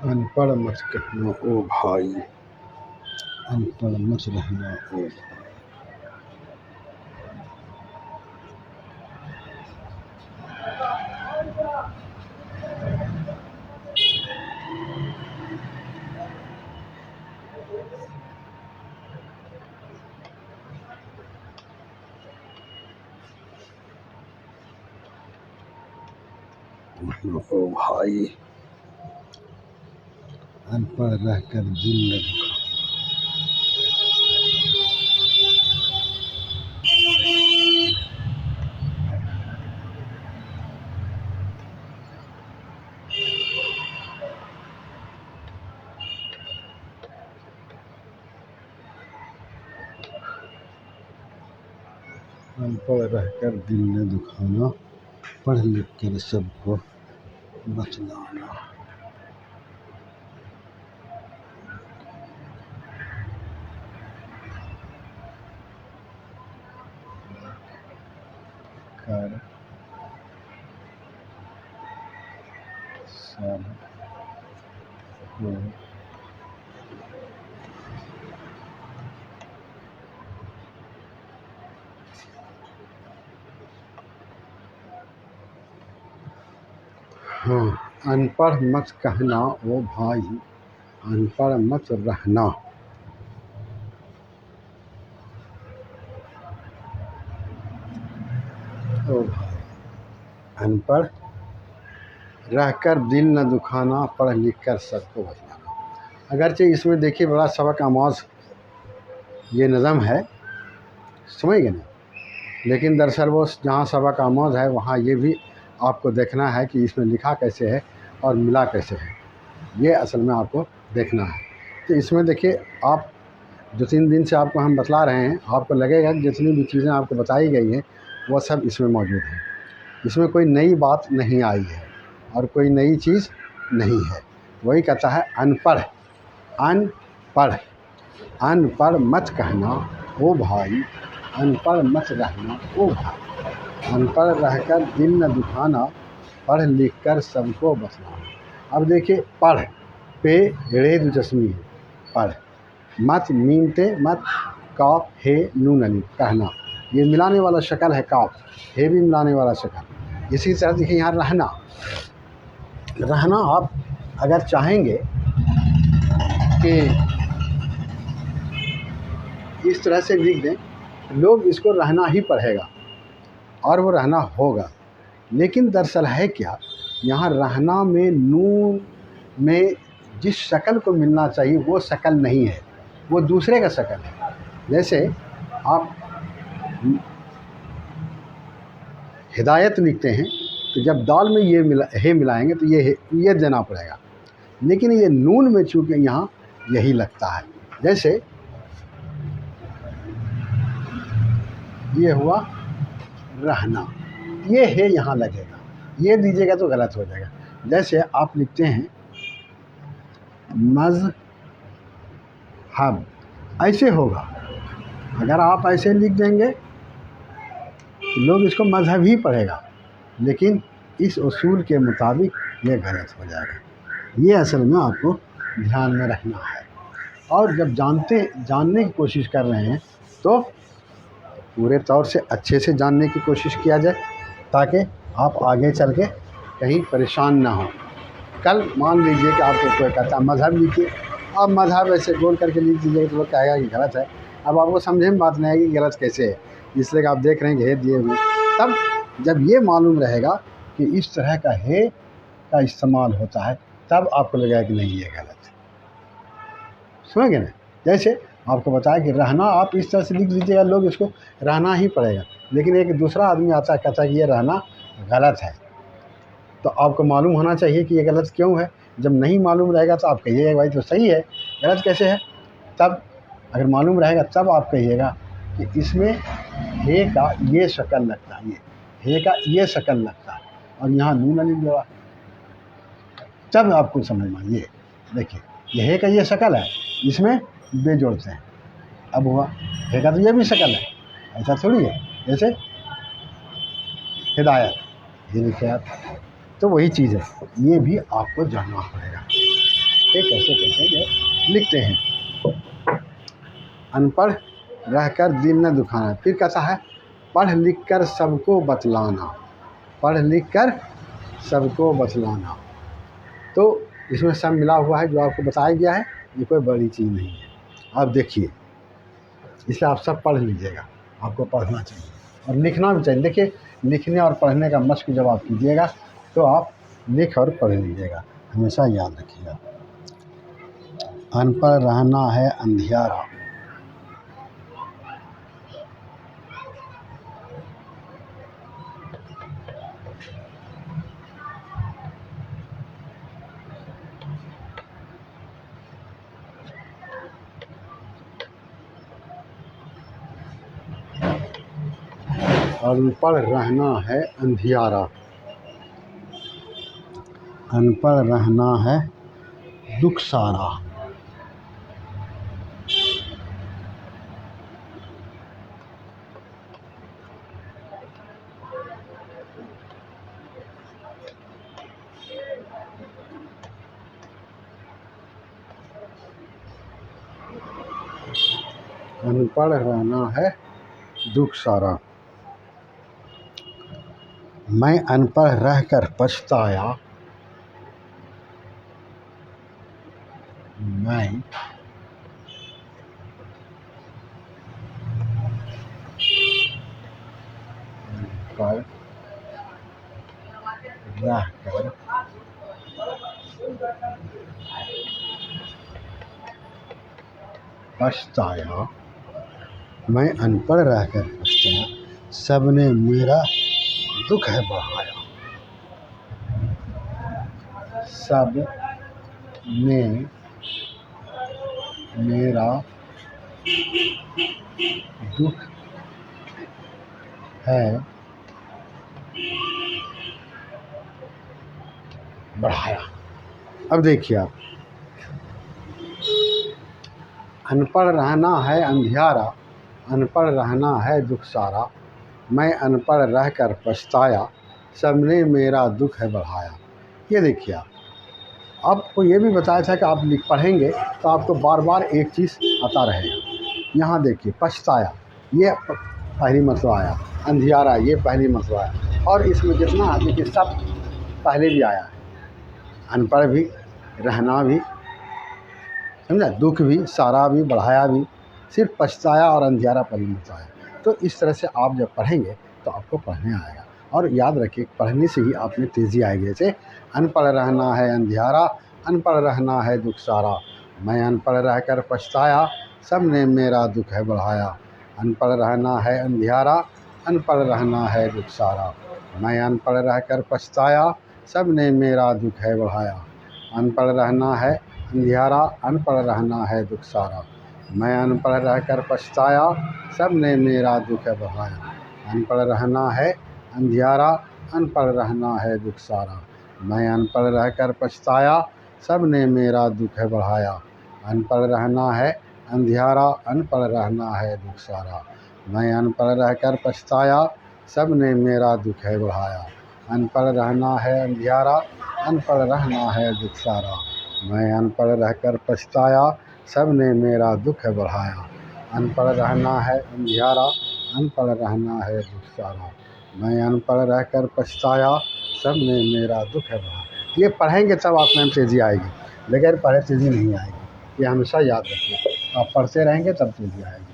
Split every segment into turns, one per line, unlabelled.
अनपढ़ मत कहना ओ भाई, अनपढ़ मत रहना ओ भाई। ओ भाई, अनपढ़ रहकर दिल न दुखा। अनपढ़ रहकर दिल न दुखाना, पढ़ लिख कर सबको बतलाना। कर सबको हाँ, अनपढ़ मत कहना ओ भाई, अनपढ़ मत रहना। ओ भाई, अनपढ़ रहकर दिल न दुखाना, पढ़ लिख कर सबको बतलाना। अगरचे इसमें देखिए बड़ा सबक आमोज़ ये नज़म है, समझ गए ना, लेकिन दरअसल वो जहाँ सबक आमोज़ है वहाँ ये भी आपको देखना है कि इसमें लिखा कैसे है और मिला कैसे है, ये असल में आपको देखना है। तो इसमें देखिए आप 2-3 दिन से आपको हम बतला रहे हैं, आपको लगेगा कि जितनी भी चीज़ें आपको बताई गई हैं वो सब इसमें मौजूद हैं। इसमें कोई नई बात नहीं आई है और कोई नई चीज़ नहीं है। वही कहता है अनपढ़, अनपढ़, अनपढ़ मत कहना ओ भाई, अनपढ़ मत रहना ओ भाई। अनपढ़ रहकर दिल न दुखाना, पढ़ लिख कर सबको बतलाना। अब देखिए पढ़ पे रे दो जस्मी है, पढ़ मत मीनते मत, काफ हे नून अलिफ कहना, ये मिलाने वाला शक्ल है, काफ हे भी मिलाने वाला शक्ल। इसी तरह देखिए यहाँ रहना, रहना आप अगर चाहेंगे कि इस तरह से लिख दें, लोग इसको रहना ही पढ़ेगा और वो रहना होगा, लेकिन दरअसल है क्या, यहाँ रहना में नून में जिस शक्ल को मिलना चाहिए वो शक्ल नहीं है, वो दूसरे का शक्ल है। जैसे आप हिदायत लिखते हैं तो जब दाल में ये मिलाएंगे तो ये देना पड़ेगा, लेकिन ये नून में चूँकि यहाँ यही लगता है। जैसे ये हुआ रहना, ये है यहाँ लगेगा, ये दीजिएगा तो गलत हो जाएगा। जैसे आप लिखते हैं मज़हब, ऐसे होगा, अगर आप ऐसे लिख देंगे लोग इसको मज़हब ही पढ़ेगा, लेकिन इस उसूल के मुताबिक ये गलत हो जाएगा। ये असल में आपको ध्यान में रखना है। और जब जानने की कोशिश कर रहे हैं तो पूरे तौर से अच्छे से जानने की कोशिश किया जाए, ताकि आप आगे चल के कहीं परेशान ना हो। कल मान लीजिए कि आपको कोई कहता है मज़हब लिखिए, अब मज़हब ऐसे गोल करके लिख दीजिएगा तो लोग कहेगा कि गलत है। अब आपको समझे में बात नहीं आएगी गलत कैसे है, इसलिए कि आप देख रहे हैं कि हे दिए हुए। तब जब ये मालूम रहेगा कि इस तरह का हे का इस्तेमाल होता है, तब आपको लगेगा कि नहीं ये गलत है। समझ गए ना। जैसे आपको बताया कि रहना आप इस तरह से लिख लीजिएगा, लोग इसको रहना ही पड़ेगा, लेकिन एक दूसरा आदमी आता है कहता है कि ये रहना गलत है, तो आपको मालूम होना चाहिए कि ये गलत क्यों है। जब नहीं मालूम रहेगा तो आप कहिएगा भाई तो सही है, गलत कैसे है। तब अगर मालूम रहेगा तब आप कहिएगा कि इसमें हे का ये शक्ल लगता है, ये हे का ये शक्ल लगता है, और यहाँ नून अलिफ लगा। तब आपको समझ में ये देखिए, ये है का ये शक्ल है, इसमें बे जोड़ते हैं, अब हुआ है का तो ये भी शक्ल है, ऐसा थोड़ी है। जैसे हिदायत, ये लिखे आप, तो वही चीज़ है, ये भी आपको जानना पड़ेगा। ये कैसे कैसे ये लिखते हैं। अनपढ़ रहकर दिल न दुखाना, फिर कहता है पढ़ लिख कर सबको बतलाना, पढ़ लिख कर सबको बतलाना। तो इसमें सब मिला हुआ है जो आपको बताया गया है, ये कोई बड़ी चीज़ नहीं है। आप देखिए, इसलिए आप सब पढ़ लीजिएगा, आपको पढ़ना चाहिए और लिखना भी चाहिए। देखिए, लिखने और पढ़ने का मशक जब आप कीजिएगा तो आप लिख और पढ़ लीजिएगा, हमेशा याद रखिएगा। अनपढ़ रहना है अंधियारा, अनपढ़ रहना है अंधियारा, अनपढ़ रहना है दुख सारा, अनपढ़ रहना है दुख सारा। मैं अनपढ़ रहकर पछताया, मैं अनपढ़ रहकर पछताया, मैं अनपढ़ रहकर पछताया, सबने मेरा दुख है बढ़ाया, सब ने मेरा दुख है बढ़ाया। अब देखिए आप, अनपढ़ रहना है अंधियारा, अनपढ़ रहना है दुख सारा, मैं अनपढ़ रहकर पछताया, सबने मेरा दुख है बढ़ाया। ये देखिए आप, आपको ये भी बताया था कि आप लिख पढ़ेंगे तो आपको बार बार एक चीज़ आता रहेगा। यहाँ देखिए, पछताया ये पहली मरतबा आया, अंधियारा ये पहली मरतबा आया, और इसमें जितना है देखिए सब पहले भी आया है, अनपढ़ भी, रहना भी, समझा, दुख भी, सारा भी, बढ़ाया भी, सिर्फ पछताया और अंधियारा पहली मरतबा आया। तो इस तरह से आप जब पढ़ेंगे तो आपको पढ़ने आएगा। और याद रखिए, पढ़ने से ही आप में तेज़ी आएगी। जैसे अनपढ़ रहना है अंधियारा, अनपढ़ रहना है दुख सारा, मैं अनपढ़ रहकर पछताया, सब ने मेरा दुख है बढ़ाया। अनपढ़ रहना है अंधियारा, अनपढ़ रहना है दुख सारा, मैं अनपढ़ रहकर पछताया, सब ने मेरा दुख है बढ़ाया। अनपढ़ रहना है अंधियारा, अनपढ़ रहना है दुख सारा, मैं अनपढ़ रहकर पछताया, सब ने मेरा दुख है बढ़ाया। अनपढ़ रहना है अंधियारा, अनपढ़ रहना है दुख सारा, मैं अनपढ़ रहकर पछताया, सब ने मेरा दुख है बढ़ाया। अनपढ़ रहना है अंधियारा, अनपढ़ रहना है दुख सारा, मैं अनपढ़ रहकर पछताया, सब ने मेरा दुख है बढ़ाया। अनपढ़ रहना है अंधियारा, अनपढ़ रहना है दुख सारा, मैं अनपढ़ रहकर पछताया, सब ने मेरा दुख है बढ़ाया। अनपढ़ रहना है अंधियारा, अनपढ़ रहना है दुख सारा, मैं अनपढ़ रहकर पछताया, सब ने मेरा दुख है बढ़ाया। ये पढ़ेंगे तब आप में तेज़ी आएगी, बगैर पढ़े तेज़ी नहीं आएगी। ये हमेशा याद रखिए, आप पढ़ते रहेंगे तब तेज़ी आएगी।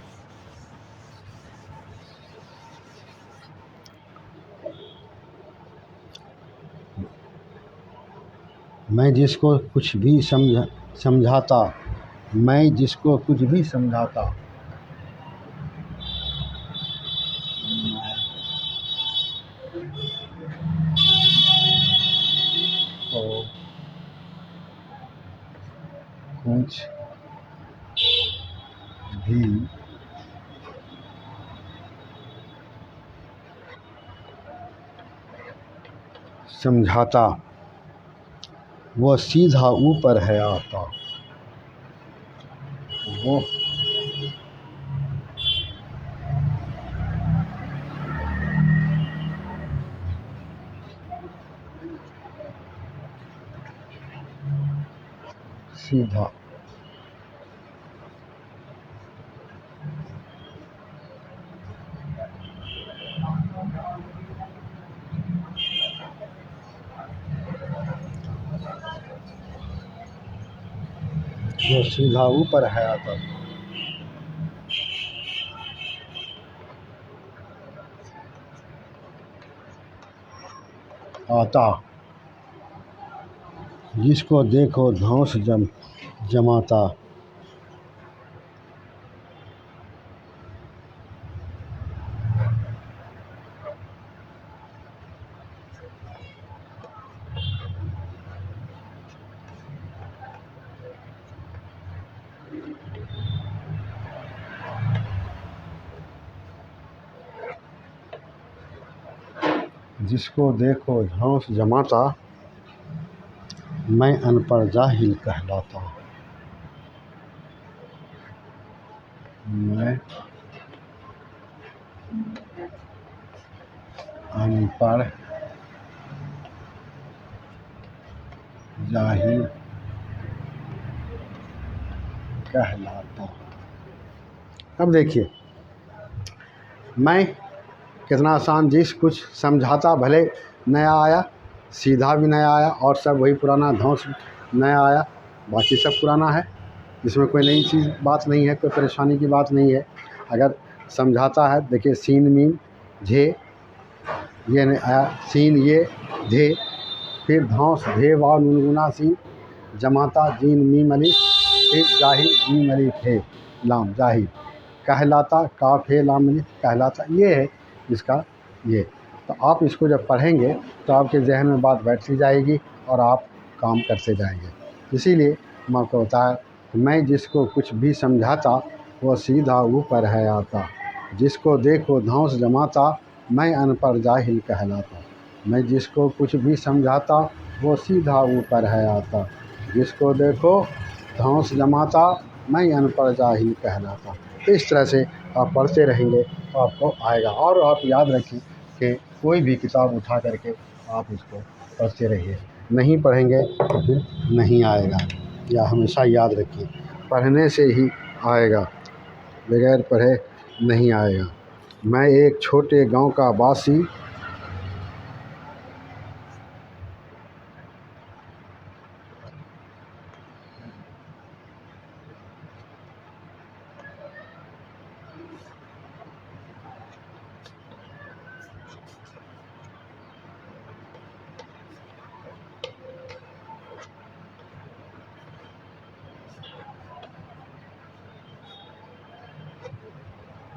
मैं जिसको कुछ भी समझाता, मैं जिसको कुछ भी समझाता, तो कुछ भी समझाता, वो सीधा ऊपर है आता। वो सीधा वो सीधा ऊपर है आता। आता जिसको देखो धौंस जमाता। जिसको देखो धौंस जमाता, मैं अनपढ़ जाहिल कहलाता। मैं अनपढ़ जाहिल कहलाता। अब देखिए, मैं कितना आसान, जिस कुछ समझाता भले नया आया, सीधा भी नया आया, और सब वही पुराना धौंस नया आया, बाकी सब पुराना है। इसमें कोई नई चीज़ बात नहीं है, कोई परेशानी की बात नहीं है। अगर समझाता है, देखिए सीन मीम झे, ये नहीं आया, सीन ये झे, फिर धौंस धे वाव नुनगुना सीन, जमाता जीन मीम अलिफ, फिर जाहिर जीम अलिफ है लाम जाहिर, कहलाता काफ है लाम अलिफ कहलाता। ये है इसका ये। तो आप इसको जब पढ़ेंगे तो आपके जहन में बात बैठती जाएगी और आप काम करते जाएंगे। इसीलिए मैं आपको बताया, मैं जिसको कुछ भी समझाता, वो सीधा ऊपर है आता। जिसको देखो धौंस जमाता, मैं अनपढ़ जाहिल कहलाता। मैं जिसको कुछ भी समझाता, वो सीधा ऊपर है आता। जिसको देखो धौंस जमाता, मैं अनपढ़ जाहिल कहलाता। इस तरह से आप पढ़ते रहेंगे तो आपको आएगा। और आप याद रखें कि कोई भी किताब उठा करके आप इसको पढ़ते रहिए। नहीं पढ़ेंगे तो फिर नहीं आएगा, या हमेशा याद रखिए, पढ़ने से ही आएगा, बगैर पढ़े नहीं आएगा। मैं एक छोटे गांव का वासी,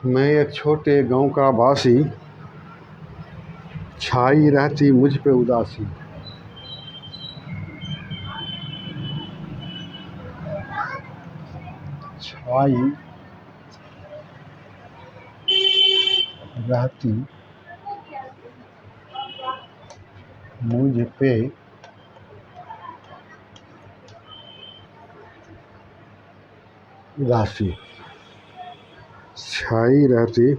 मैं एक छोटे गांव का वासी, छाई रहती मुझ पे उदासी। छाई रहती मुझ पे उदासी। छाई रहती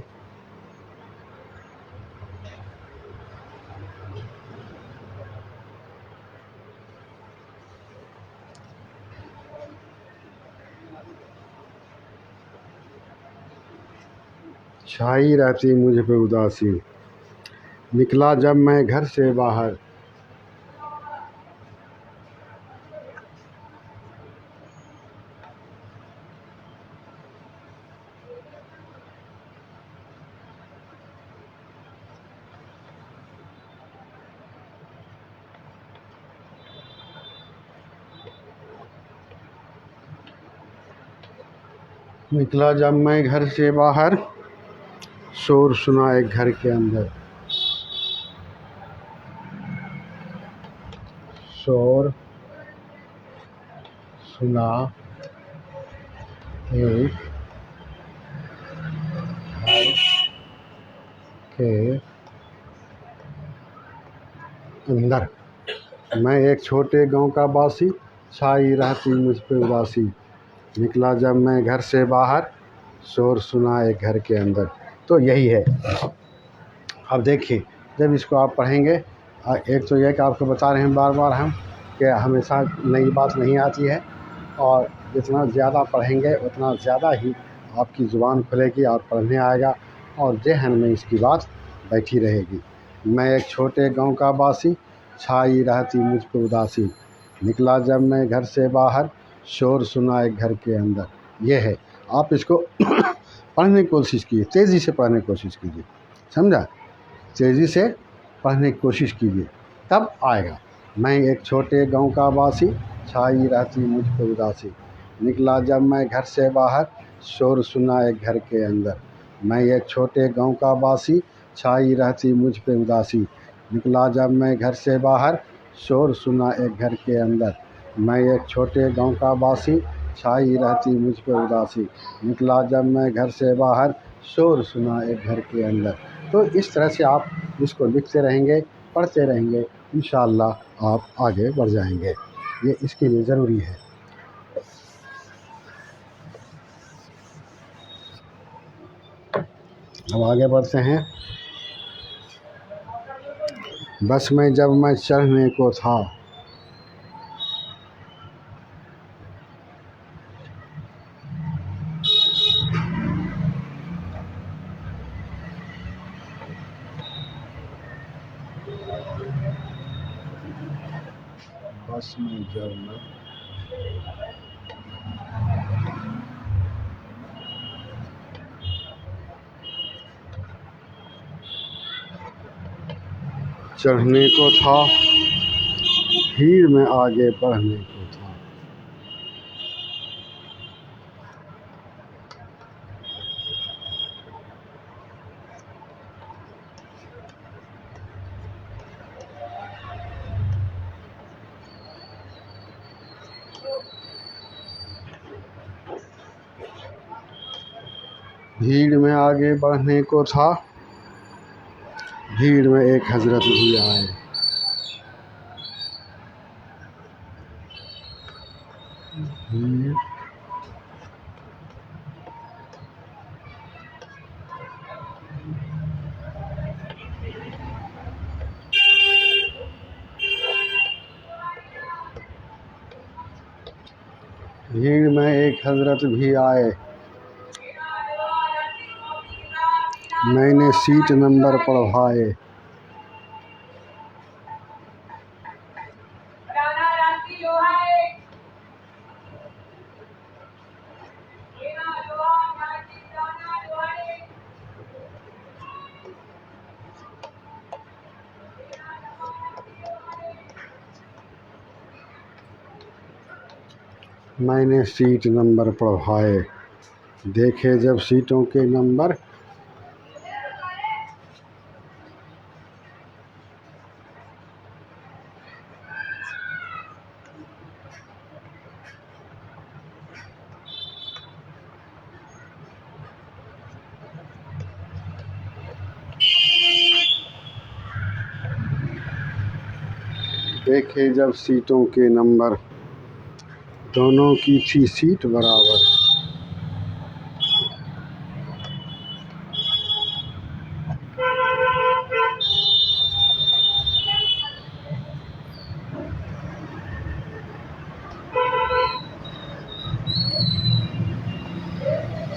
छाई रहती मुझ पे उदासी। निकला जब मैं घर से बाहर, निकला जब मैं घर से बाहर, शोर सुना एक घर के अंदर। शोर सुना एक घर के अंदर। मैं एक छोटे गांव का बासी, छाई रहती मुझ पे उदासी। निकला जब मैं घर से बाहर, शोर सुना एक घर के अंदर। तो यही है। अब देखिए, जब इसको आप पढ़ेंगे, एक तो यह कि आपको बता रहे हैं बार बार हम कि हमेशा नई बात नहीं आती है, और जितना ज़्यादा पढ़ेंगे उतना ज़्यादा ही आपकी ज़ुबान खुलेगी और पढ़ने आएगा, और ज़हन में इसकी बात बैठी रहेगी। मैं एक छोटे गांव का बासी, छाई रहती मुझ पे उदासी। निकला जब मैं घर से बाहर, शोर सुना एक घर के अंदर। ये है। आप इसको पढ़ने की कोशिश कीजिए, तेज़ी से पढ़ने की कोशिश कीजिए, समझा? तेज़ी से पढ़ने की कोशिश कीजिए, तब आएगा। मैं एक छोटे गांव का बासी, छाई रहती मुझ पे उदासी। निकला जब मैं घर से बाहर, शोर सुना एक घर के अंदर। मैं एक छोटे गांव का बासी, छाई रहती मुझ पे उदासी। निकला जब मैं घर से बाहर, शोर सुना एक घर के अंदर। मैं एक छोटे गांव का बासी, छाई रहती मुझ पे उदासी। निकला जब मैं घर से बाहर, शोर सुना एक घर के अंदर। तो इस तरह से आप इसको लिखते रहेंगे, पढ़ते रहेंगे, इंशाअल्लाह आप आगे बढ़ जाएंगे। ये इसके लिए ज़रूरी है। अब आगे बढ़ते हैं। बस में जब मैं चढ़ने को था, बस में जब मैं चढ़ने को था, भीड़ में आगे बढ़ने को था। भीड़ में आगे बढ़ने को था, भीड़ में एक हजरत भी आए। भीड़ भीड़ में एक हजरत भी आए। मैंने सीट नंबर पढ़वाए। मैंने सीट नंबर पढ़वाए। देखे जब सीटों के नंबर, देखे जब सीटों के नंबर, दोनों की थी सीट बराबर।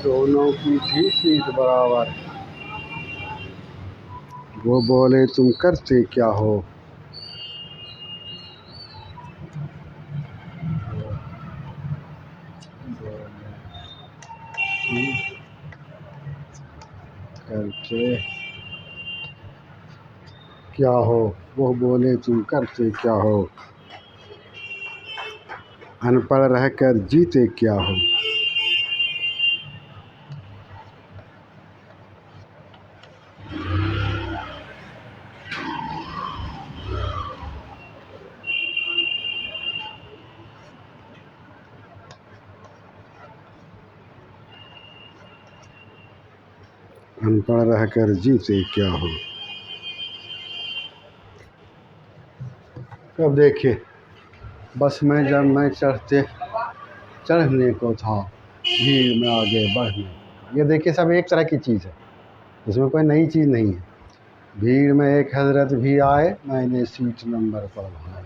दोनों की थी सीट बराबर। वो बोले तुम करते क्या हो? करते क्या हो? वो बोले तुम करते क्या हो? अनपढ़ रहकर जीते क्या हो? अनपढ़ रहकर जीते क्या हो? अब देखिए, बस में जब मैं चढ़ने को था, भीड़ में आगे बढ़ने। ये देखिए सब एक तरह की चीज़ है, इसमें कोई नई चीज़ नहीं है। भीड़ में एक हज़रत भी आए, मैंने सीट नंबर पढ़वाए।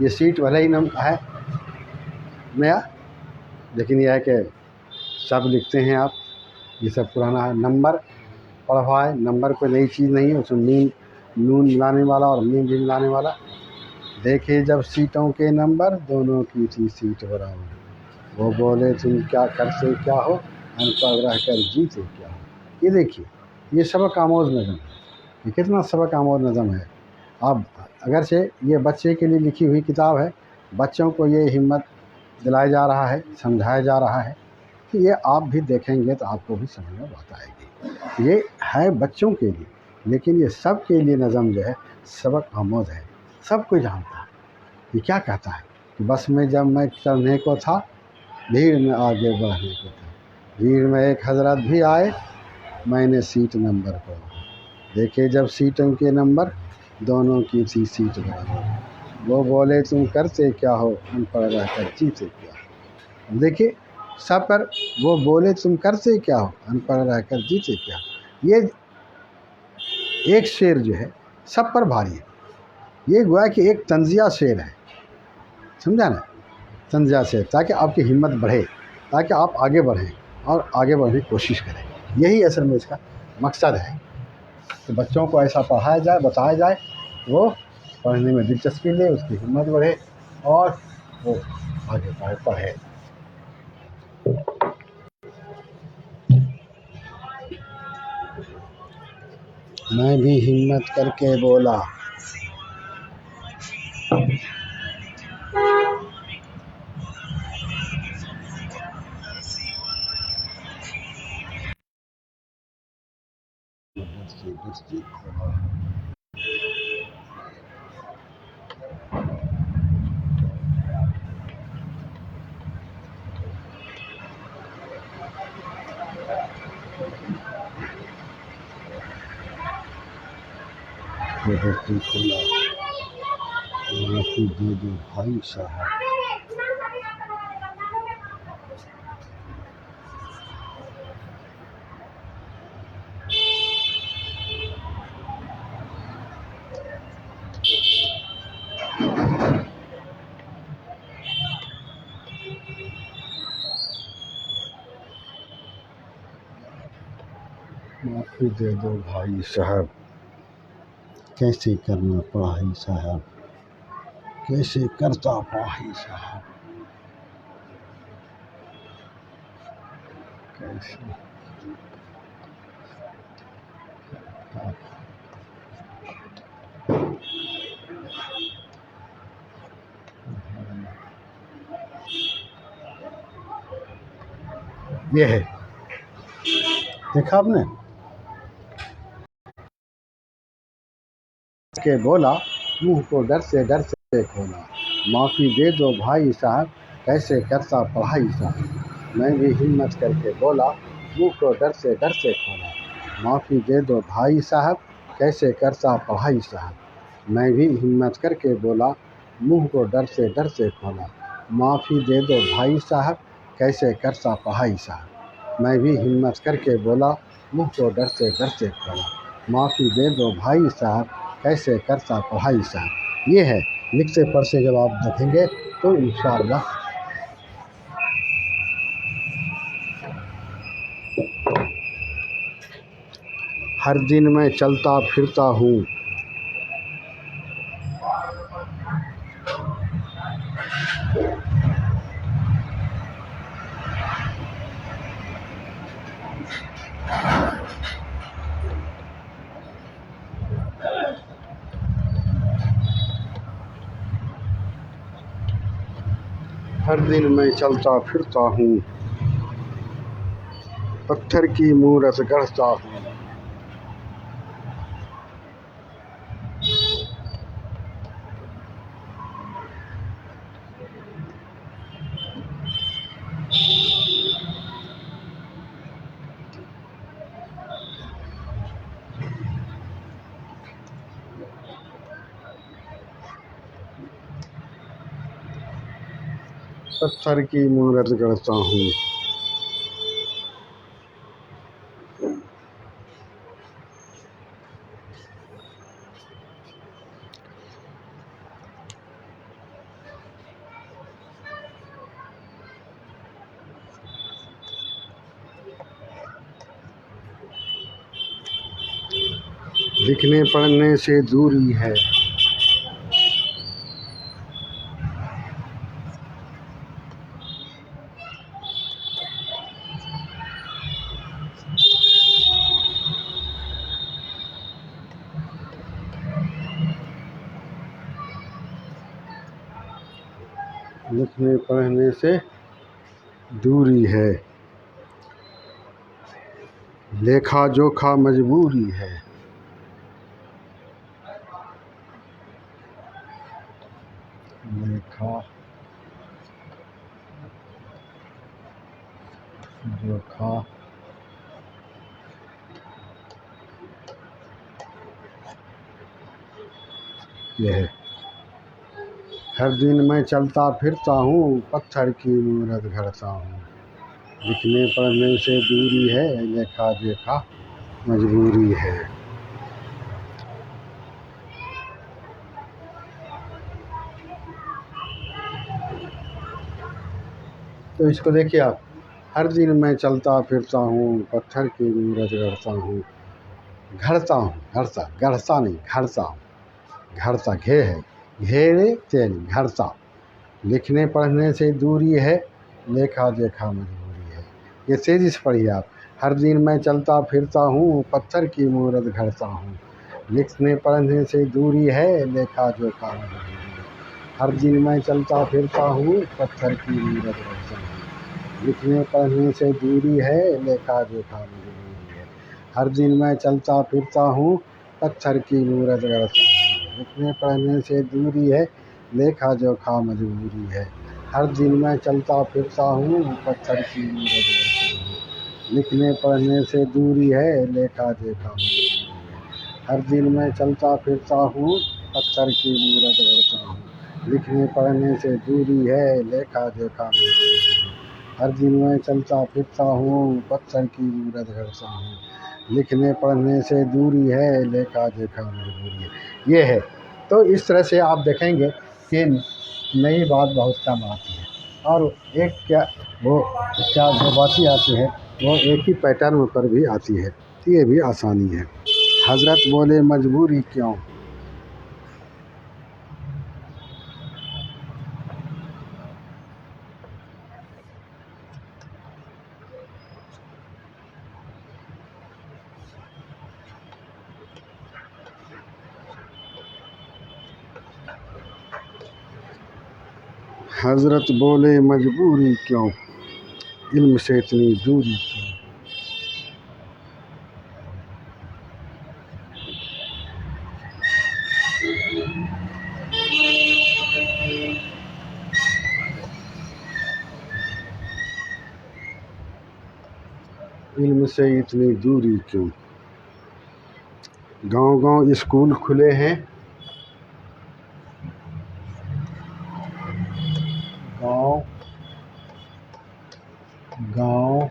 ये सीट भले ही नम है नया, लेकिन यह है कि सब लिखते हैं आप, ये सब पुराना है। नंबर पढ़वाए, नंबर कोई नई चीज़ नहीं है, उसमें मीम नून मिलाने वाला और मीम भी मिलाने वाला। देखे जब सीटों के नंबर, दोनों की थी सीट बराबर। वो बोले तुम क्या करते क्या हो, अनपढ़ रह कर जीते क्या हो। ये देखिए, ये सबक आमोज़ नज़म है। ये कितना सबक आमोज़ नज़म है। अब अगरचे ये बच्चे के लिए लिखी हुई किताब है, बच्चों को ये हिम्मत दिलाया जा रहा है, समझाया जा रहा है कि ये आप भी देखेंगे तो आपको भी समझ में बात आएगी। ये है बच्चों के लिए, लेकिन ये सब के लिए नज़म जो है सबक आमोज़ है। सब कोई जानता है। ये क्या कहता है कि बस में जब मैं चढ़ने को था, भीड़ में आगे बढ़ने को था। भीड़ में एक हज़रत भी आए, मैंने सीट नंबर पढ़ा। देखे जब सीटों के नंबर, दोनों की थी सीट बराबर। वो बोले तुम करते क्या हो, अनपढ़ रहकर जीते क्या। देखिए सब पर वो बोले तुम करते क्या हो, अनपढ़ रहकर जीते क्या। ये एक शेर जो है सब पर भारी है। ये गोया कि एक तंजिया शेर है, समझा ना, तंजिया शेर, ताकि आपकी हिम्मत बढ़े, ताकि आप आगे बढ़ें और आगे बढ़ने की कोशिश करें। यही असल में इसका मकसद है कि बच्चों को ऐसा पढ़ाया जाए, बताया जाए, वो पढ़ने में दिलचस्पी ले, उसकी हिम्मत बढ़े और वो आगे पढ़े। मैं भी हिम्मत करके बोला, खोला, माफी दे दो भाई साहब। माफी दे दो भाई साहब, कैसे करना पढ़ाई साहब, कैसे करता पढ़ाई साहब, कैसे। ये है, देखा आपने के बोला, मुंह को डर से खोला। माफ़ी दे दो भाई साहब, कैसे करता पढ़ाई साहब। मैं भी हिम्मत करके बोला, मुंह को डर से खोला। माफ़ी दे दो भाई साहब, कैसे करता पढ़ाई साहब। मैं भी हिम्मत करके बोला, मुंह को डर से खोला। माफ़ी दे दो भाई साहब, कैसे करता पढ़ाई साहब। मैं भी हिम्मत करके बोला, मुंह को डर से खोला। माफ़ी दे दो भाई साहब, कैसे करता पढ़ाई साहब। ये है, लिखते पढ़ते जब आप देखेंगे तो इंशाअल्लाह हर दिन मैं चलता फिरता हूँ, हर दिन मैं चलता फिरता हूँ, पत्थर की मूरत गढ़ता हूँ। पत्थर की मूरत गढ़ता हूँ। लिखने पढ़ने से दूरी है। लिखने पढ़ने से दूरी है। लेखा जोखा मजबूरी है। लेखा जोखा यह है। हर दिन मैं चलता फिरता हूँ, पत्थर की मूरत गढ़ता हूँ। लिखने पढ़ने से दूरी है, लेखा जोखा मजबूरी है। तो इसको देखिए आप, हर दिन मैं चलता फिरता हूँ, पत्थर की मूरत गढ़ता हूँ। घड़ता हूँ, घड़ता गढ़ता नहीं, घड़ता हूँ। घड़ता घे है, घेरे तेल घड़ता। लिखने पढ़ने से दूरी है, लेखा जोखा मजबूरी है। ये तेजी से पढ़िए आप। हर दिन मैं चलता फिरता हूँ, पत्थर की मूरत घड़ता हूँ। लिखने पढ़ने से दूरी है, लेखा जोखा मजबूरी है। हर दिन मैं चलता फिरता हूँ, पत्थर की मूरत घड़ता हूँ। लिखने पढ़ने से दूरी है, लेखा जोखा मजबूरी है। हर दिन मैं चलता फिरता हूँ, पत्थर की मूरत गढ़ता हूँ। लिखने पढ़ने से दूरी है, लेखा जोखा मजबूरी है। हर दिन मैं चलता फिरता हूँ, पत्थर की मूरत गढ़ता हूँ। लिखने पढ़ने से दूरी है, लेखा जोखा मजबूरी है। हर दिन मैं चलता फिरता हूँ, पत्थर की मूरत गढ़ता हूँ। लिखने पढ़ने से दूरी है, लेखा जोखा मजबूरी है। हर दिन मैं चलता फिरता हूँ, पत्थर की मूरत गढ़ता हूँ। लिखने पढ़ने से दूरी है, लेखा जोखा मजबूरी है। ये है। तो इस तरह से आप देखेंगे कि नई बात बहुत कम आती है, और एक क्या वो क्या जो बातें आती है वो एक ही पैटर्न पर भी आती है। तो ये भी आसानी है। हज़रत बोले मजबूरी क्यों। हज़रत बोले मजबूरी क्यों, इल्म से इतनी दूरी क्यों। इल्म से इतनी दूरी क्यों। गांव-गांव स्कूल खुले हैं। गांव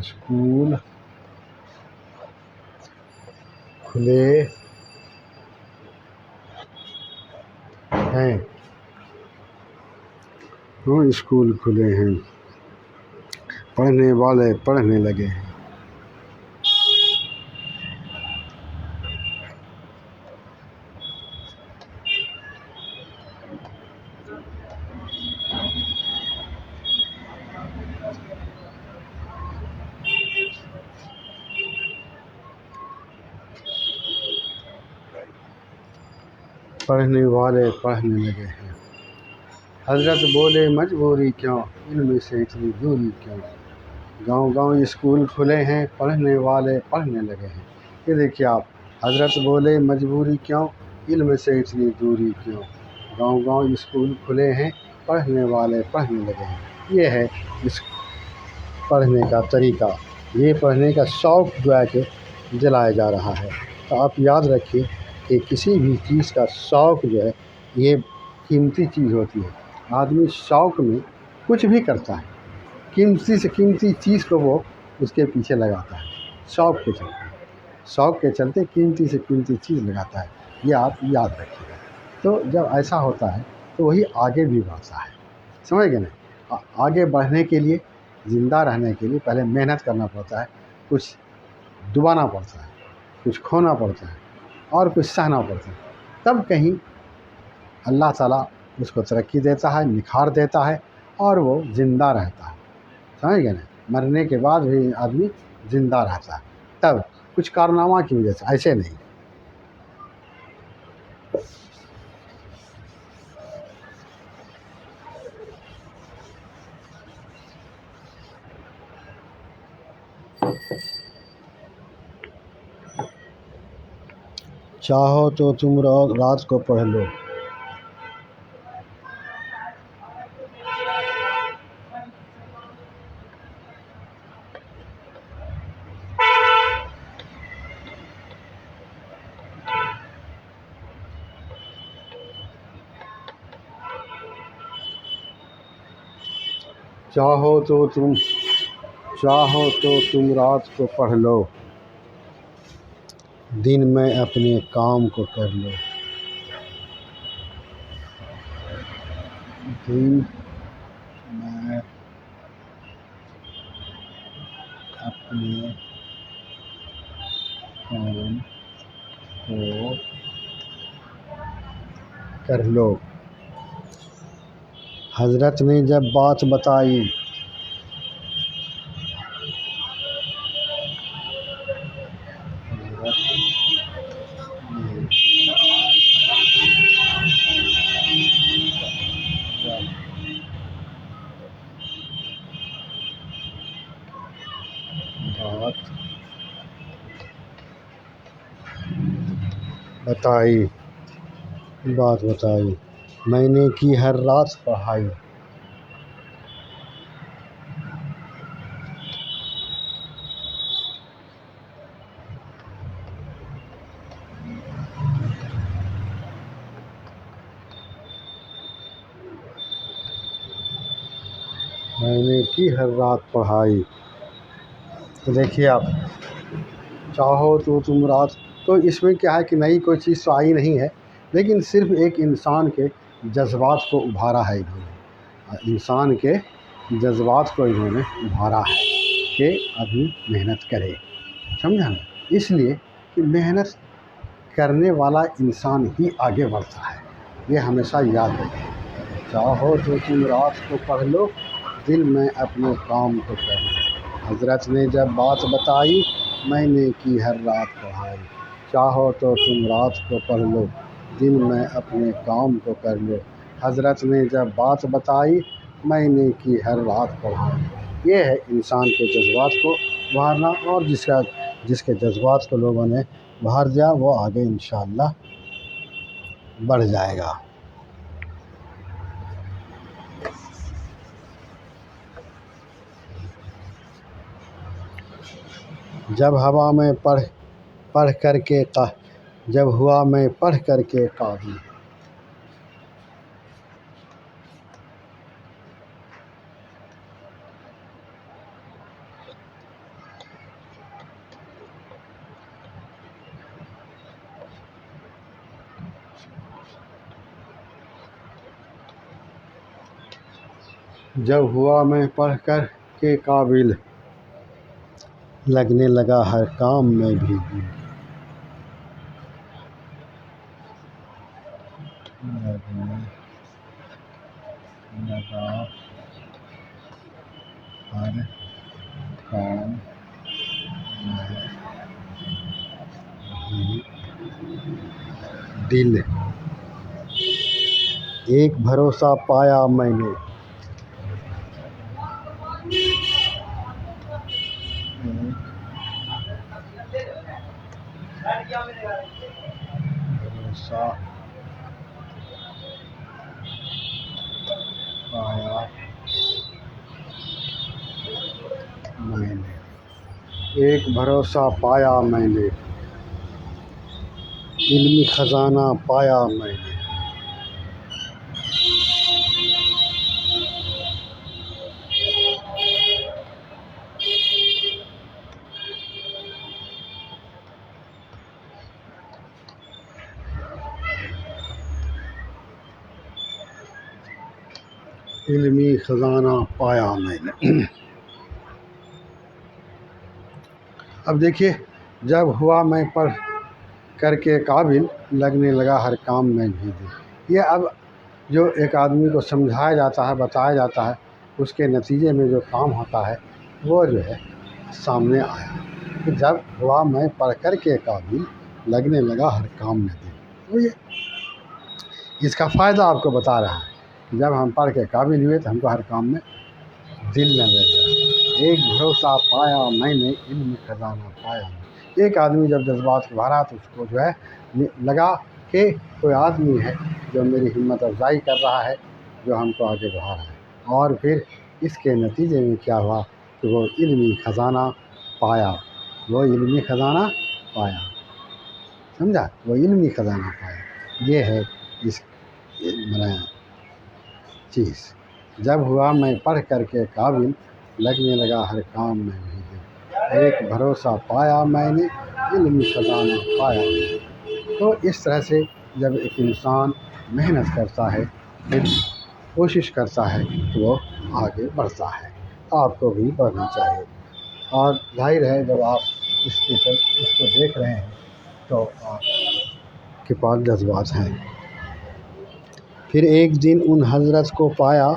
स्कूल खुले हैं। स्कूल खुले हैं, पढ़ने वाले पढ़ने लगे हैं। पढ़ने वाले पढ़ने लगे हैं। हज़रत बोले मजबूरी क्यों, इल्म से इतनी दूरी क्यों। गांव-गांव स्कूल खुले हैं, पढ़ने वाले पढ़ने लगे हैं। ये देखिए आप, हज़रत बोले मजबूरी क्यों, इल्म से इतनी दूरी क्यों। गांव-गांव स्कूल खुले हैं, पढ़ने वाले पढ़ने लगे हैं। ये है इस पढ़ने का तरीका। ये पढ़ने का शौक़ जो है कि दिलाया जा रहा है। तो आप याद रखिए कि किसी भी चीज़ का शौक़ जो है ये कीमती चीज़ होती है। आदमी शौक़ में कुछ भी करता है, कीमती से कीमती चीज़ को वो उसके पीछे लगाता है, शौक़ के चलते कीमती से कीमती चीज़ लगाता है। ये आप याद रखिएगा। तो जब ऐसा होता है तो वही आगे भी बढ़ता है, समझ गए ना। आगे बढ़ने के लिए, ज़िंदा रहने के लिए पहले मेहनत करना पड़ता है, कुछ डुबाना पड़ता है, कुछ खोना पड़ता है और कुछ सहना पड़ता है, तब कहीं अल्लाह ताला उसको तरक्की देता है, निखार देता है और वो ज़िंदा रहता है, समझ गए ना। मरने के बाद भी आदमी ज़िंदा रहता है, तब कुछ कारनामा की वजह से, ऐसे नहीं। चाहो तो तुम रात को पढ़ लो, चाहो तो तुम रात को पढ़ लो, दिन में अपने काम को कर लो। दिन में अपने काम को कर लो। हज़रत ने जब बात बताई, बात बताई, मैंने की हर रात पढ़ाई। मैंने की हर रात पढ़ाई। तो देखिए आप, चाहो तो तुम रात, तो इसमें क्या है कि नई कोई चीज़ तो आई नहीं है, लेकिन सिर्फ एक इंसान के जज्बात को उभारा है इन्होंने, इंसान के जज्बात को इन्होंने उभारा है कि अभी मेहनत करे, समझा ना। इसलिए कि मेहनत करने वाला इंसान ही आगे बढ़ता है, ये हमेशा याद रखें। चाहो तो तुम रात को पढ़ लो, दिन में अपने काम को कर लो। हज़रत ने जब बात बताई, मैंने की हर रात पढ़ाई। चाहो तो तुम रात को पढ़ लो, दिन में अपने काम को कर लो। हज़रत ने जब बात बताई, मैंने की हर रात पढ़ाई। ये है इंसान के जज्बात को उभारना, और जिसके जज्बात को लोगों ने उभार दिया वो आगे इंशाअल्लाह बढ़ जाएगा। जब हुआ मैं पढ़ कर के काबिल, जब हुआ मैं पढ़ कर के काबिल, लगने लगा हर काम में भी दिल। लगने लगा हर काम में भी दिल। एक भरोसा पाया मैंने, भरोसा पाया मैंने, एक भरोसा पाया मैंने, इल्मी ख़जाना पाया मैंने। इल्मी ख़जाना पाया मैंने। अब देखिए, जब हुआ मैं पढ़ करके काबिल, लगने लगा हर काम में भी दिल। ये अब जो एक आदमी को समझाया जाता है, बताया जाता है, उसके नतीजे में जो काम होता है वो जो है सामने आया कि जब हुआ मैं पढ़ कर के काबिल, लगने लगा हर काम में दिल। तो ये इसका फ़ायदा आपको बता रहा है कि जब हम पढ़ के काबिल हुए तो हमको हर काम में दिल न लग गया। एक भरोसा पाया मैंने, इल्म खजाना पाया मैंने। एक आदमी जब जज्बात को भरा तो उसको जो है लगा कि कोई आदमी है जो मेरी हिम्मत अफजाई कर रहा है, जो हमको आगे बढ़ा रहा है। और फिर इसके नतीजे में क्या हुआ कि वो इल्मी ख़जाना पाया, वो इल्मी ख़जाना पाया। समझा? वो इल्मी ख़जाना पाया। ये है इस बनाया चीज़। जब हुआ मैं पढ़ कर के काबिल, लगने लगा हर काम में वही दिल। एक भरोसा पाया मैंने, इल्मी ख़जाना पाया मैंने। तो इस तरह से जब एक इंसान मेहनत करता है, फिर कोशिश करता है, तो वो आगे बढ़ता है। आपको भी बढ़ना चाहिए। और जाहिर है जब आप इसको देख रहे हैं तो आपके पास जज्बात हैं। फिर एक दिन उन हज़रत को पाया,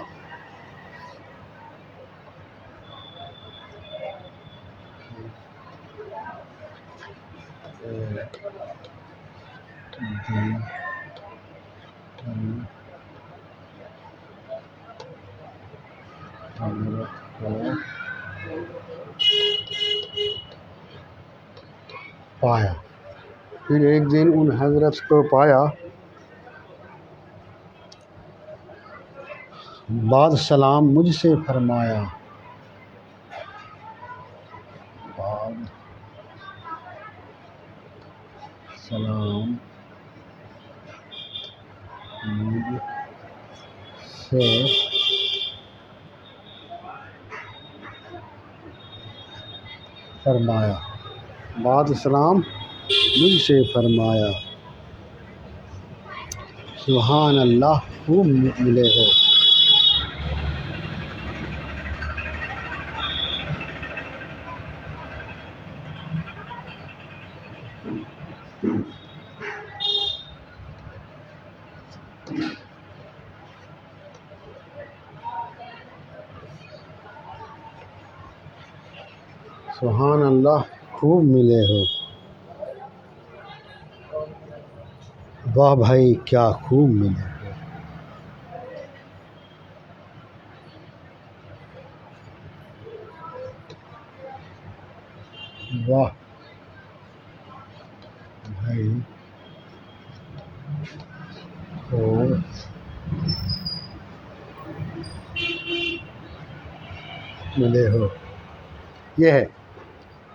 पाया। फिर एक दिन उन हज़रत को पाया, बाद सलाम मुझसे फरमाया, बाद सलाम मुझसे फरमाया, बाद सलाम मुझसे फरमाया, सुभान अल्लाह खूब मिले हो। सुभान अल्लाह खूब मिले हो। वाह भाई क्या खूब मिले हो। वाह भाई खूब मिले हो। ये है।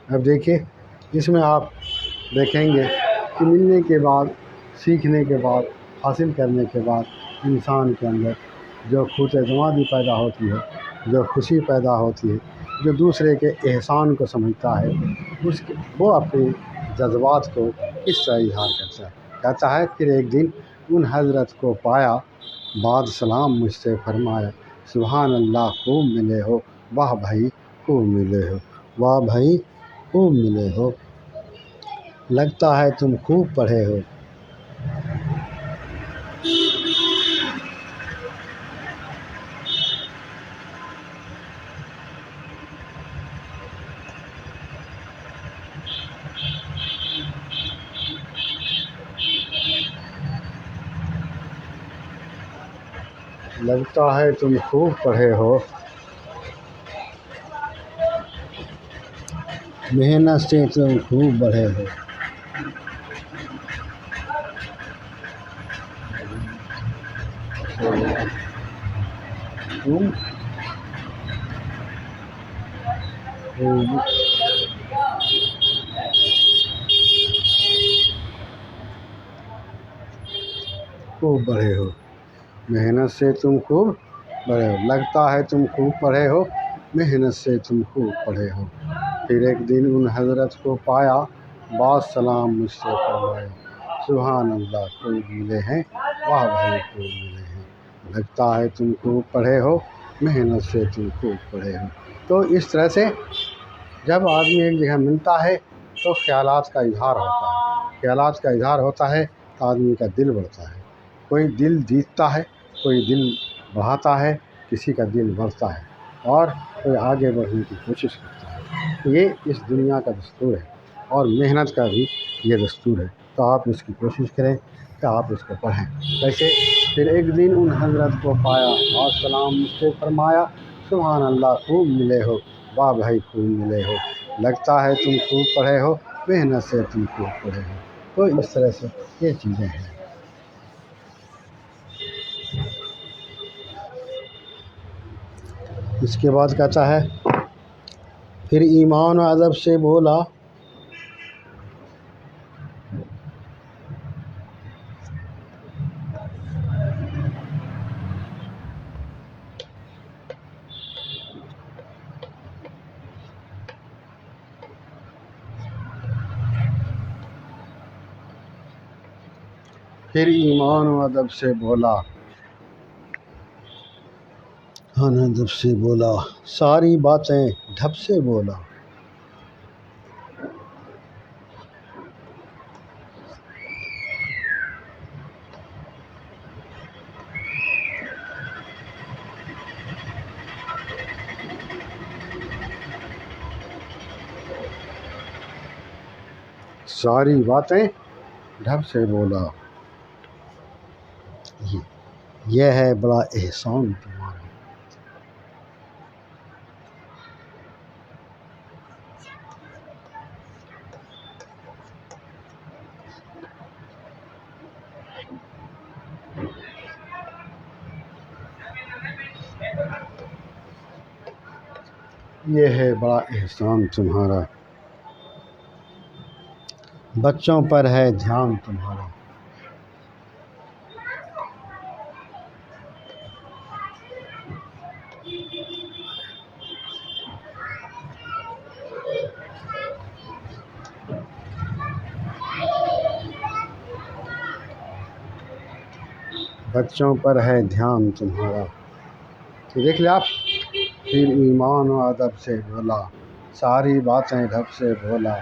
अब देखिए, इसमें आप देखेंगे कि मिलने के बाद, सीखने के बाद, हासिल करने के बाद इंसान के अंदर जो खुद एतमादी पैदा होती है, जो खुशी पैदा होती है, जो दूसरे के एहसान को समझता है, उसके वो अपने जज्बात को इस तरह इज़हार करता है। कहता है फिर एक दिन उन हज़रत को पाया, बाद सलाम मुझसे फरमाया, सुभान अल्लाह खूब मिले हो। वाह भाई खूब मिले हो। वाह भाई खूब मिले हो। लगता है तुम खूब पढ़े हो। लगता है तुम खूब पढ़े हो, मेहनत से तुम खूब बढ़े हो। तुम खूब खूब बढ़े हो, मेहनत से तुम खूब बढ़े हो। लगता है तुम खूब पढ़े हो, मेहनत से तुम खूब पढ़े हो। फिर एक दिन उन हज़रत को पाया, बाद सलाम मुझसे फरमाया, सुभान अल्लाह खूब मिले हैं। वाह भाई खूब मिले हैं। लगता है तुम खूब पढ़े हो, मेहनत से तुम खूब पढ़े हो। तो इस तरह से जब आदमी एक जगह मिलता है तो ख़यालात का इज़हार होता है। ख़यालात का इज़हार होता है तो आदमी का दिल बढ़ता है। कोई दिल जीतता है, कोई दिल बढ़ाता है, किसी का दिल बढ़ता है और कोई आगे बढ़ने की कोशिश करता है। तो ये इस दुनिया का दस्तूर है और मेहनत का भी ये दस्तूर है। तो आप इसकी कोशिश करें कि आप इसको पढ़ें। कैसे? फिर एक दिन उन हज़रत को पाया और सलाम मुझसे फरमाया, सुभान अल्लाह खूब मिले हो, वाह भाई खूब मिले हो। लगता है तुम खूब पढ़े हो, मेहनत से तुम खूब पढ़े हो। तो इस तरह से ये चीज़ें हैं। इसके बाद कहता है, फिर ईमान और अदब से बोला, फिर ईमान और अदब से बोला, हाँ अदब से बोला, सारी बातें ढब से बोला। सारी बातें ढब से बोला, यह है बड़ा एहसान तुम्हारा। यह है बड़ा एहसान तुम्हारा, बच्चों पर है ध्यान तुम्हारा। बच्चों पर है ध्यान तुम्हारा। तो देख लिया आप। फिर ईमान और अदब से बोला, सारी बातें ढब से बोला,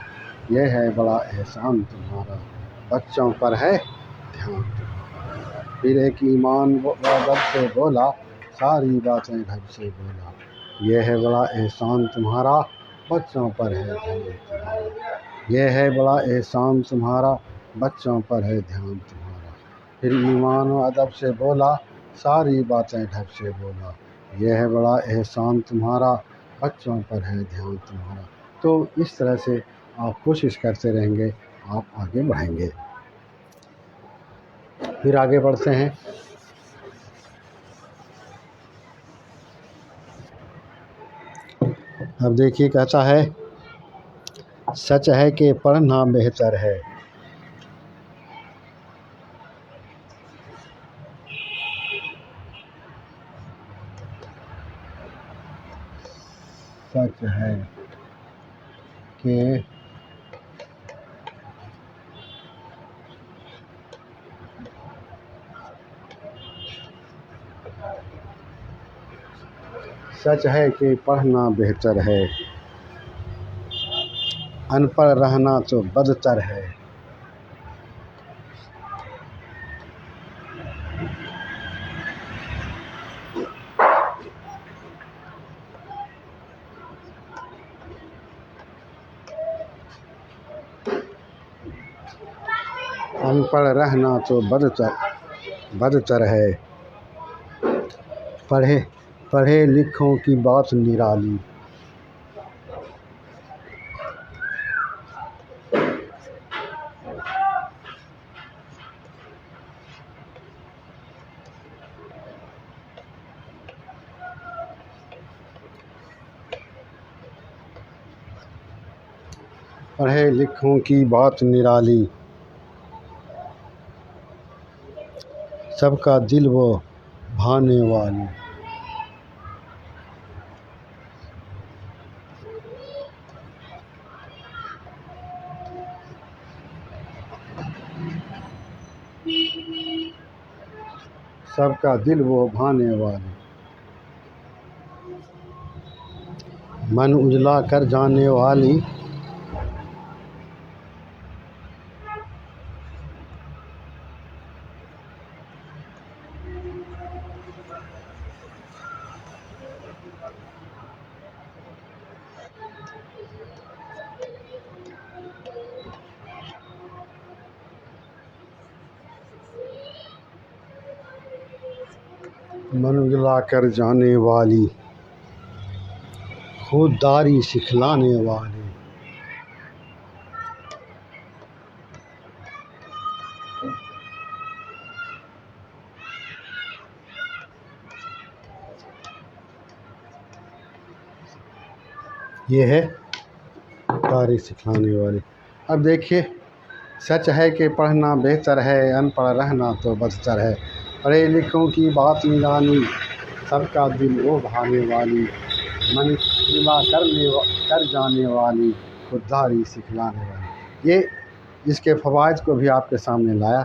यह है बड़ा एहसान तुम्हारा, बच्चों पर है ध्यान तुम्हारा। फिर एक ईमान व अदब से बोला, सारी बातें ढब से बोला, यह है बड़ा एहसान तुम्हारा, बच्चों पर है ध्यान तुम्हारा। यह है बड़ा एहसान तुम्हारा, बच्चों पर है ध्यान तुम्हारा। फिर ईमान व अदब से बोला, सारी बातें ढब से बोला, यह है बड़ा एहसान तुम्हारा, बच्चों पर है ध्यान तुम्हारा। तो इस तरह से आप कोशिश करते रहेंगे, आप आगे बढ़ेंगे। फिर आगे बढ़ते हैं। अब देखिए, कहता है, सच है कि पढ़ना बेहतर है, सच है कि सच है कि पढ़ना बेहतर है, अनपढ़ रहना तो बदतर है। अनपढ़ रहना तो बदतर है। पढ़े पढ़े लिखों की बात निराली, पढ़े लिखों की बात निराली, सबका दिल वो भाने वाली। सबका दिल वो भाने वाली, मन उजला कर जाने वाली। मन उजला कर जाने वाली, खुददारी सिखलाने वाली। ये है खुददारी सिखलाने वाली। अब देखिए, सच है कि पढ़ना बेहतर है, अनपढ़ रहना तो बदतर है। पढ़े लिखों की बात निरानी, सबका दिल वो भाने वाली, मन उजला कर जाने वाली, खुददारी सिखलाने वाली। ये इसके फ़वाइद को भी आपके सामने लाया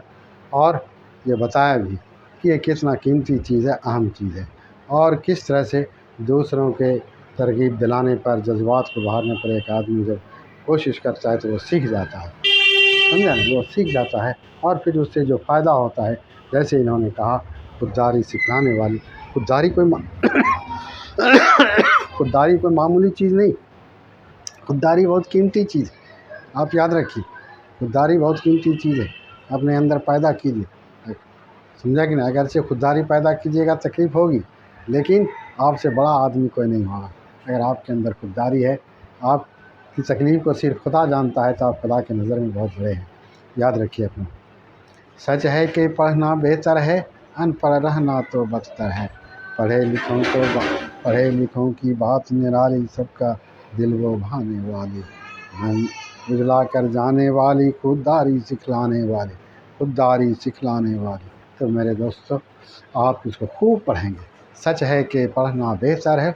और ये बताया भी कि ये कितना कीमती चीज़ है, अहम चीज़ है, और किस तरह से दूसरों के तरगीब दिलाने पर, जज्बात को बहारने पर एक आदमी जब कोशिश करता है तो वो सीख जाता है, समझा ना, वो सीख जाता है और फिर उससे जो फ़ायदा होता है, जैसे इन्होंने कहा खुददारी सिखलाने वाली। खुददारी खुददारी कोई मामूली चीज़ नहीं, खुददारी बहुत कीमती चीज़ है, आप याद रखिए। खुददारी बहुत कीमती चीज़ है, अपने अंदर पैदा कीजिए, समझा कि नहीं। अगर से खुददारी पैदा कीजिएगा तकलीफ़ होगी, लेकिन आपसे बड़ा आदमी कोई नहीं होगा। अगर आपके अंदर खुददारी है, आपकी तकलीफ़ को सिर्फ खुदा जानता है, तो आप खुदा की नज़र में बहुत बड़े हैं, याद रखिए अपना। सच है कि पढ़ना बेहतर है, अनपढ़ रहना तो बदतर है। पढ़े लिखों की बात निराली, सबका दिल वो भाने वाली, मन उजला कर जाने वाली, खुददारी सिखलाने वाली, खुददारी सिखलाने वाली। तो मेरे दोस्तों, आप इसको खूब पढ़ेंगे। सच है कि पढ़ना बेहतर है,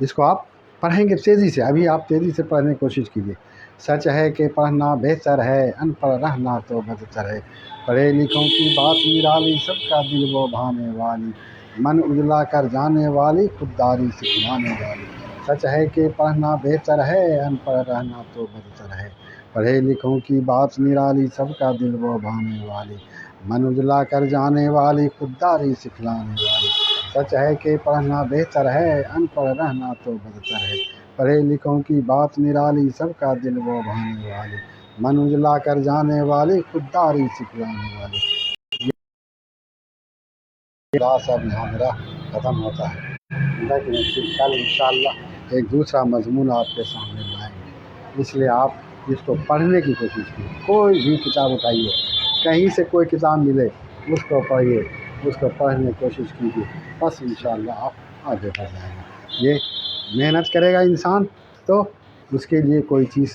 इसको आप पढ़ेंगे तेज़ी से। अभी आप तेज़ी से पढ़ने की कोशिश कीजिए। सच है कि पढ़ना बेहतर है, अनपढ़ रहना तो बदतर है। पढ़े लिखों की बात निराली, सबका दिल वो भाने वाली, मन उजला कर जाने वाली, खुददारी सिखलाने वाली। सच है कि पढ़ना बेहतर है, अनपढ़ रहना तो बदतर है। पढ़े लिखों की बात निराली, सबका दिल वो भाने वाली, मन उजला कर जाने वाली, खुददारी सिखलाने वाली। सच है कि पढ़ना बेहतर है, अनपढ़ रहना तो बदतर है। पढ़े लिखों की बात निराली, सबका दिल वो भाने वाली, मन उजला कर जाने वाली, खुददारी सिखलाने वाली। ये क्लास अब यहाँ मेरा ख़त्म होता है, लेकिन फिर कल इंशाअल्लाह एक दूसरा मज़मून आपके सामने लाएंगे। इसलिए आप इसको पढ़ने की कोशिश कीजिए। कोई भी किताब उठाइए, कहीं से कोई किताब मिले उसको पढ़िए, उसको पढ़ने की कोशिश कीजिए, बस इंशाअल्लाह आप आगे बढ़ जाएंगे। ये मेहनत करेगा इंसान तो उसके लिए कोई चीज़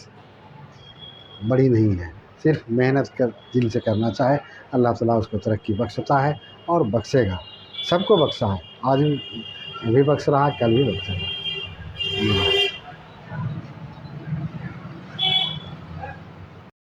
बड़ी नहीं है, सिर्फ मेहनत कर दिल से करना चाहे, अल्लाह ताला उसको तरक्की बख्शता है और बख्शेगा। सबको बख्शा है, आज भी बख्श रहा है, कल भी बख्शेगा।